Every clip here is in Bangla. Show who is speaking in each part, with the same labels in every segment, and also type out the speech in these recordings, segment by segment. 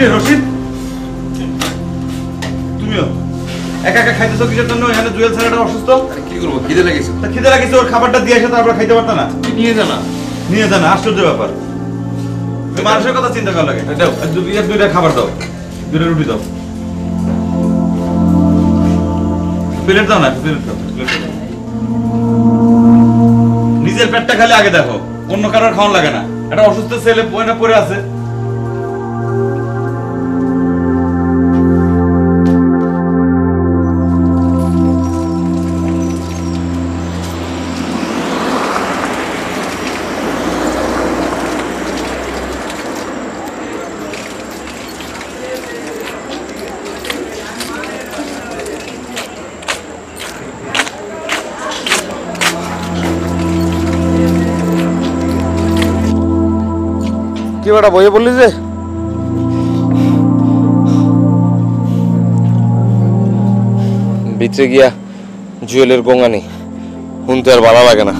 Speaker 1: রে রশিদ, তুমিও একা একা খাইতেছো কিসের জন্য? এখানে জুয়েল স্যার একটা অসুস্থ।
Speaker 2: কি করবো, খিদে লেগেছে।
Speaker 1: তা খিদে লাগিয়েছে, ওর খাবারটা দিয়ে এসে তারপর খাইতে পারতা না?
Speaker 2: নিয়ে যা না।
Speaker 1: নিয়ে যান, আশ্চর্য ব্যাপার। তুমি মানুষের কথা চিন্তা করা লাগে। দাও দুইটা খাবার দাও, দুইটা রুটি দাও, প্লেট দাও না, প্লেট দাও। নিজের পেটটা খালি আগে দেখো, অন্য কারোর খাওয়ান লাগে না। একটা অসুস্থ ছেলে বইনা পড়ে আছে।
Speaker 3: কি বেটা বইয়ে বললি যে ভিতরে গিয়া জুয়েলের গঙ্গানি শুনতে আর ভালো লাগে না।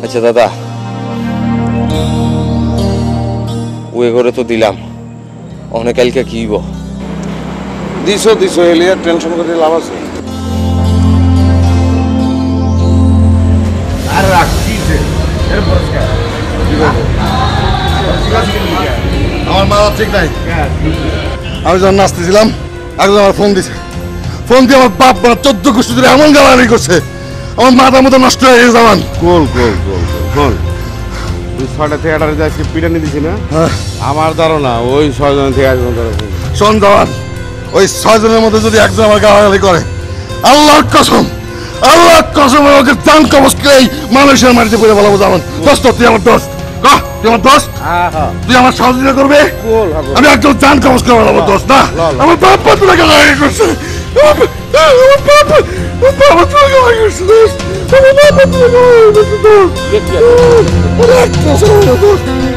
Speaker 3: আচ্ছা দাদা, ওই ঘরে তো দিলাম, অনেক কালকে কি দিছো এলিয়া টেনশন করে লাভ আছে।
Speaker 4: আমার মা ঠিক নাই। আমি যখন নাচতেছিলাম একজন আমার ফোন দিছে, ফোন দিয়ে আমার বাপ মা 14 গোষ্ঠী ধরে এমন গালাগালি করছে, আমার মাথার মতো নষ্ট হয়ে গেছে। আমার
Speaker 5: গোল তুই 6টা থেকে 8টা আজকে পিটানি দিছি না? আমার ধারণা ওই 6 জন থেকে একজন
Speaker 4: শোন জওয়ান, ওই 6 জনের মধ্যে যদি একজন আমার গালাগালি করে, আল্লাহর কসম ওকে জান কবজ করে মানুষের মাটিতে পড়ে বলাবো। জওয়ান দোস্ত, তুই আমার দোস্ত, তুই আমার দোস্ত, তুই আমার সহযোগিতা করবে, আমি একদম জান কবজ করে বলাবো দোস্ত। না আমার বাপ মা তোরা গালাগালি করছে, আমার বাপ মা তোরা গালাগালি করছে দোস্ত, আমার বাপ মা তোরা গালাগালি করছে দোস্ত।